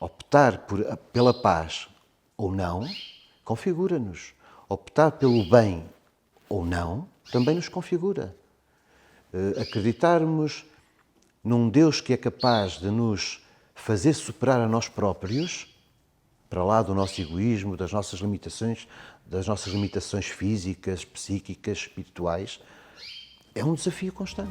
Optar pela paz ou não, configura-nos. Optar pelo bem ou não, também nos configura. Acreditarmos num Deus que é capaz de nos fazer superar a nós próprios, para lá do nosso egoísmo, das nossas limitações físicas, psíquicas, espirituais, é um desafio constante.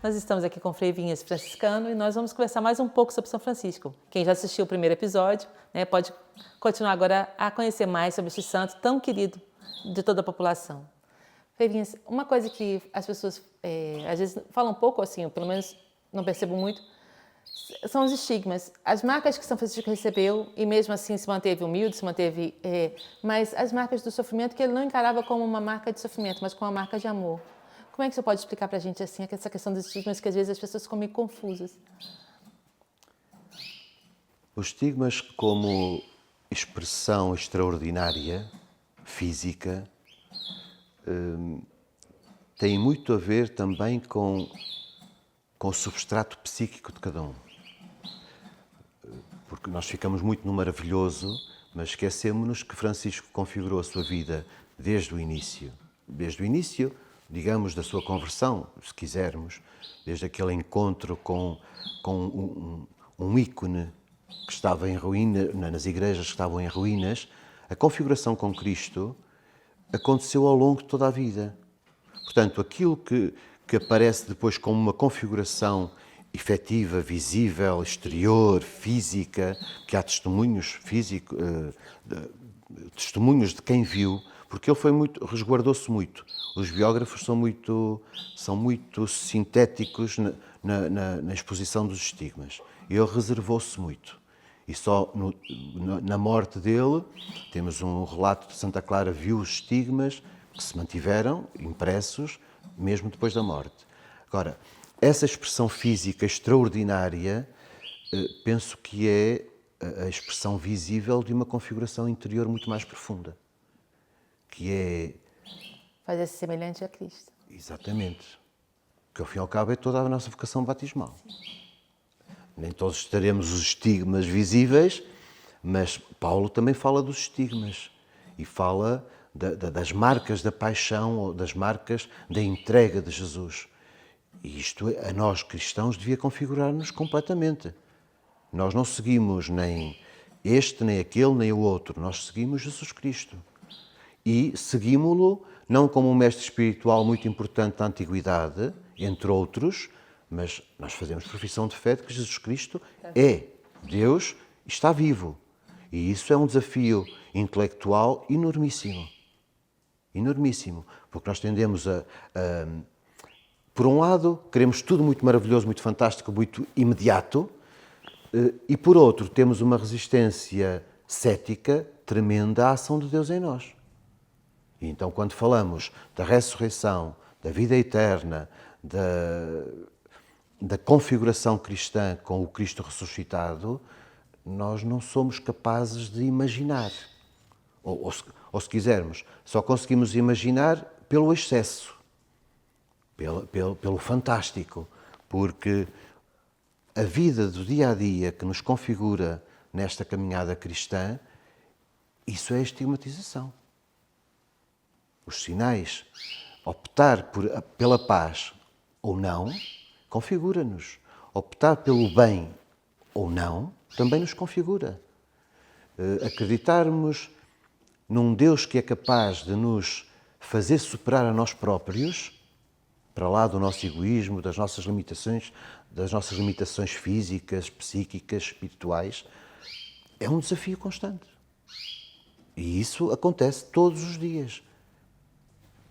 Nós estamos aqui com o Frei Vinhas franciscano e nós vamos conversar mais um pouco sobre São Francisco. Quem já assistiu o primeiro episódio, pode continuar agora a conhecer mais sobre este santo tão querido de toda a população. Frei Vinhas, uma coisa que as pessoas às vezes falam um pouco, assim, eu pelo menos não percebo muito, são os estigmas. As marcas que São Francisco recebeu, e mesmo assim se manteve humilde, mas as marcas do sofrimento que ele não encarava como uma marca de sofrimento, mas como uma marca de amor. Como é que você pode explicar para a gente assim, essa questão dos estigmas que às vezes as pessoas ficam meio confusas? Os estigmas como expressão extraordinária, física, têm muito a ver também com o substrato psíquico de cada um. Porque nós ficamos muito no maravilhoso, mas esquecemos-nos que Francisco configurou a sua vida desde o início, digamos, da sua conversão, se quisermos, desde aquele encontro com um ícone que estava em ruína, nas igrejas que estavam em ruínas. A configuração com Cristo aconteceu ao longo de toda a vida. Portanto, aquilo que aparece depois como uma configuração efetiva, visível, exterior, física, que há testemunhos testemunhos de quem viu, porque ele resguardou-se muito. Os biógrafos são muito sintéticos na exposição dos estigmas. Ele reservou-se muito. E só na morte dele temos um relato de Santa Clara viu os estigmas que se mantiveram impressos mesmo depois da morte. Agora, essa expressão física extraordinária, penso que é a expressão visível de uma configuração interior muito mais profunda, que é... Fazer-se semelhante a Cristo. Exatamente. Que ao fim e ao cabo é toda a nossa vocação batismal. Nem todos teremos os estigmas visíveis, mas Paulo também fala dos estigmas e fala das marcas da paixão ou das marcas da entrega de Jesus. E isto, a nós cristãos, devia configurar-nos completamente. Nós não seguimos nem este, nem aquele, nem o outro. Nós seguimos Jesus Cristo. E seguimos-lo não como um mestre espiritual muito importante da antiguidade, entre outros, mas nós fazemos profissão de fé de que Jesus Cristo é Deus e está vivo. E isso é um desafio intelectual enormíssimo. Enormíssimo. Porque nós tendemos por um lado, queremos tudo muito maravilhoso, muito fantástico, muito imediato, e por outro, temos uma resistência cética tremenda à ação de Deus em nós. E então, quando falamos da ressurreição, da vida eterna, da configuração cristã com o Cristo ressuscitado, nós não somos capazes de imaginar. Ou se quisermos, só conseguimos imaginar pelo excesso, pelo fantástico, porque a vida do dia-a-dia que nos configura nesta caminhada cristã, isso é a estigmatização. Os sinais, optar pela paz ou não, configura-nos. Optar pelo bem ou não, também nos configura. Acreditarmos num Deus que é capaz de nos fazer superar a nós próprios, para lá do nosso egoísmo, das nossas limitações físicas, psíquicas, espirituais, é um desafio constante. E isso acontece todos os dias.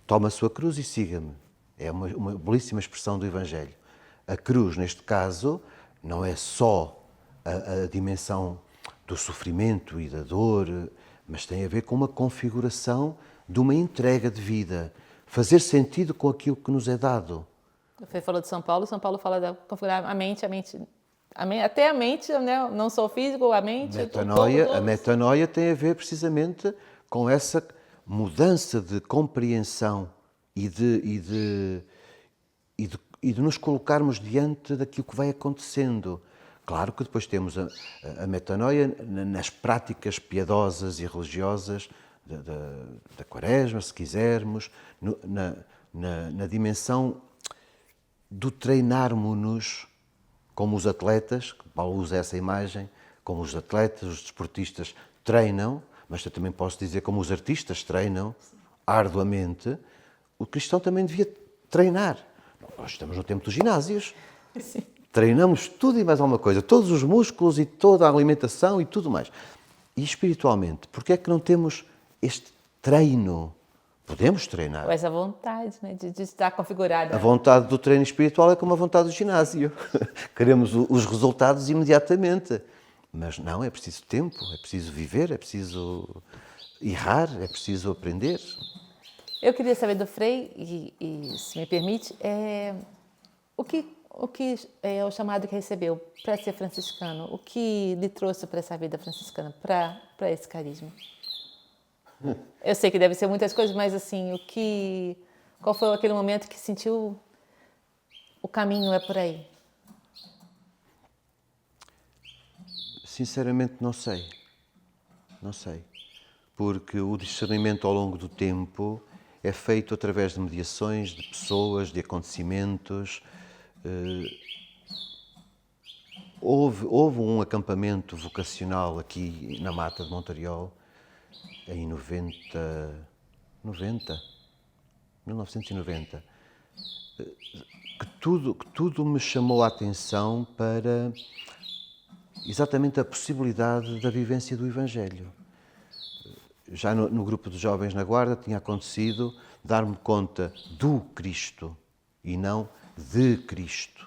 Toma a sua cruz e siga-me. É uma belíssima expressão do Evangelho. A cruz, neste caso, não é só a dimensão do sofrimento e da dor, mas tem a ver com uma configuração de uma entrega de vida. Fazer sentido com aquilo que nos é dado. Você falou de São Paulo fala da configurar até a mente, né? Não sou físico, a mente, A metanoia tem a ver precisamente com essa mudança de compreensão e de nos colocarmos diante daquilo que vai acontecendo. Claro que depois temos a metanoia nas práticas piedosas e religiosas da Quaresma, se quisermos, na dimensão do treinarmos-nos como os atletas, que Paulo usa essa imagem, como os atletas, os desportistas treinam, mas eu também posso dizer como os artistas treinam arduamente, o cristão também devia treinar. Nós estamos no tempo dos ginásios. Sim. Treinamos tudo e mais alguma coisa, todos os músculos e toda a alimentação e tudo mais. E espiritualmente, porque é que não temos este treino? Podemos treinar. Ou essa vontade, né, de estar configurada. A vontade do treino espiritual é como a vontade do ginásio. Queremos os resultados imediatamente. Mas não, é preciso tempo, é preciso viver, é preciso errar, é preciso aprender. Eu queria saber do Frei, e se me permite, o que é o chamado que recebeu para ser franciscano? O que lhe trouxe para essa vida franciscana, para esse carisma? Eu sei que deve ser muitas coisas, mas assim, qual foi aquele momento que sentiu o caminho é por aí? Sinceramente não sei. Não sei. Porque o discernimento ao longo do tempo é feito através de mediações, de pessoas, de acontecimentos. Houve um acampamento vocacional aqui na Mata de Montariol em 1990, que tudo me chamou a atenção para exatamente a possibilidade da vivência do Evangelho. Já no grupo de jovens na Guarda tinha acontecido dar-me conta do Cristo e não de Cristo.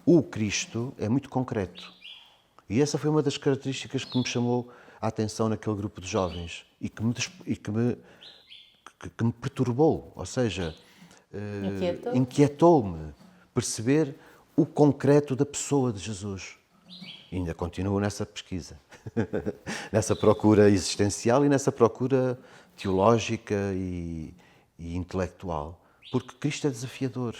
O Cristo é muito concreto. E essa foi uma das características que me chamou a atenção naquele grupo de jovens e que me perturbou, ou seja, inquietou-me perceber o concreto da pessoa de Jesus. E ainda continuo nessa pesquisa, nessa procura existencial e nessa procura teológica e intelectual, porque Cristo é desafiador.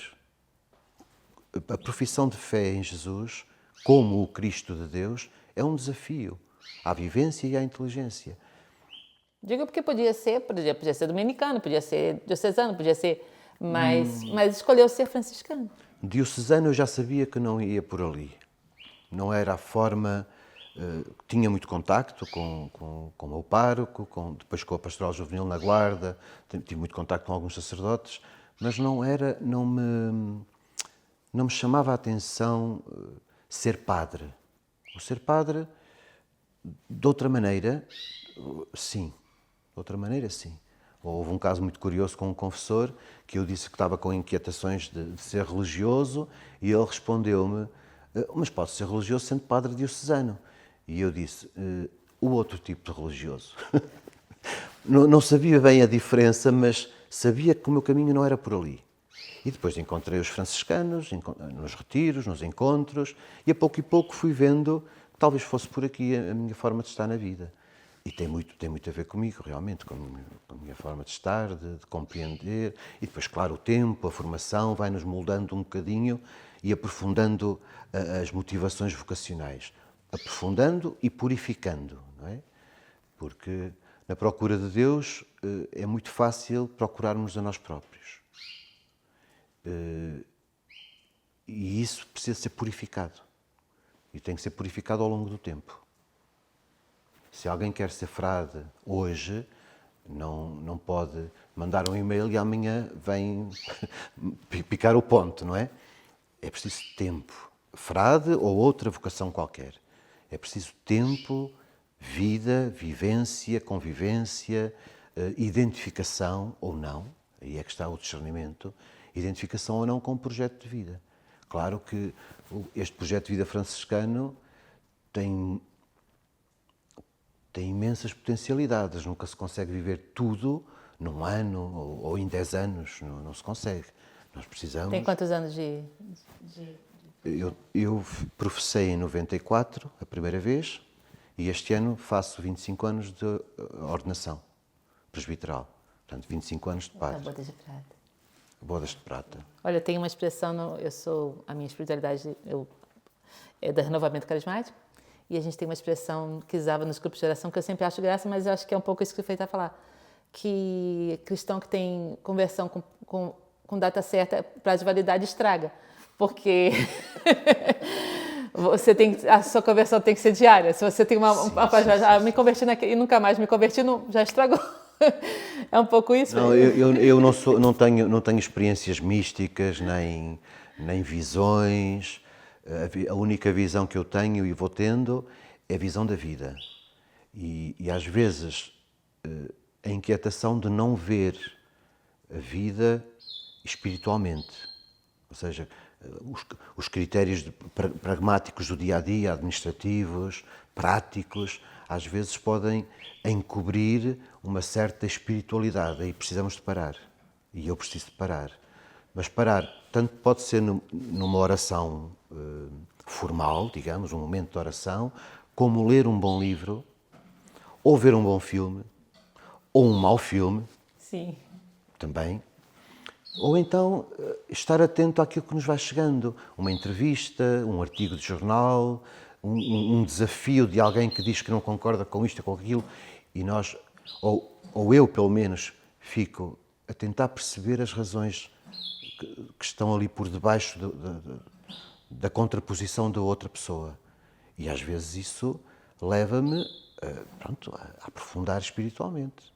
A profissão de fé em Jesus, como o Cristo de Deus, é um desafio à vivência e à inteligência. Digo porque podia ser dominicano, podia ser diocesano, podia ser, mas escolheu ser franciscano. Diocesano eu já sabia que não ia por ali. Não era a forma... tinha muito contacto com o meu pároco, depois com a pastoral juvenil na Guarda, tive muito contacto com alguns sacerdotes, mas não me chamava a atenção ser padre. O ser padre, de outra maneira, sim. Houve um caso muito curioso com um confessor que eu disse que estava com inquietações de ser religioso e ele respondeu-me: mas pode ser religioso sendo padre diocesano. E eu disse: o outro tipo de religioso. Não sabia bem a diferença, mas sabia que o meu caminho não era por ali. E depois encontrei os franciscanos, nos retiros, nos encontros, e pouco fui vendo que talvez fosse por aqui a minha forma de estar na vida. E tem muito a ver comigo, realmente, com a minha forma de estar, de compreender. E depois, claro, o tempo, a formação vai-nos moldando um bocadinho e aprofundando as motivações vocacionais. Aprofundando e purificando, não é? Porque na procura de Deus é muito fácil procurarmos a nós próprios. E isso precisa ser purificado. E tem que ser purificado ao longo do tempo. Se alguém quer ser frade hoje, não pode mandar um e-mail e amanhã vem picar o ponto, não é? É preciso tempo. Frade ou outra vocação qualquer. É preciso tempo, vida, vivência, convivência, identificação ou não. Aí é que está o discernimento. Identificação ou não com o projeto de vida. Claro que este projeto de vida franciscano tem imensas potencialidades. Nunca se consegue viver tudo num ano ou em 10 anos. Não se consegue. Nós precisamos... Tem quantos anos de... Eu professei em 94, a primeira vez, e este ano faço 25 anos de ordenação presbiteral. Portanto, 25 anos de padre. Bodas de prata. Bodas de prata. Olha, tem uma expressão, a minha espiritualidade é do renovamento carismático, e a gente tem uma expressão que usava nos grupos de oração, que eu sempre acho graça, mas eu acho que é um pouco isso que o Frei está a falar, que cristão que tem conversão com data certa, prazo de validade, estraga, porque a sua conversão tem que ser diária. Se você tem me converti e nunca mais me converti, já estragou. É um pouco isso? Não, eu não tenho experiências místicas, nem visões. A única visão que eu tenho e vou tendo é a visão da vida. E às vezes a inquietação de não ver a vida espiritualmente. Ou seja, os critérios pragmáticos do dia-a-dia, administrativos, práticos, às vezes podem encobrir uma certa espiritualidade. Aí precisamos de parar. E eu preciso de parar. Mas parar, tanto pode ser numa oração formal, digamos, um momento de oração, como ler um bom livro, ou ver um bom filme, ou um mau filme. Sim. Também. Ou então estar atento àquilo que nos vai chegando. Uma entrevista, um artigo de jornal, um desafio de alguém que diz que não concorda com isto ou com aquilo, e nós, ou eu pelo menos, fico a tentar perceber as razões que estão ali por debaixo da contraposição da outra pessoa. E às vezes isso leva-me a aprofundar espiritualmente.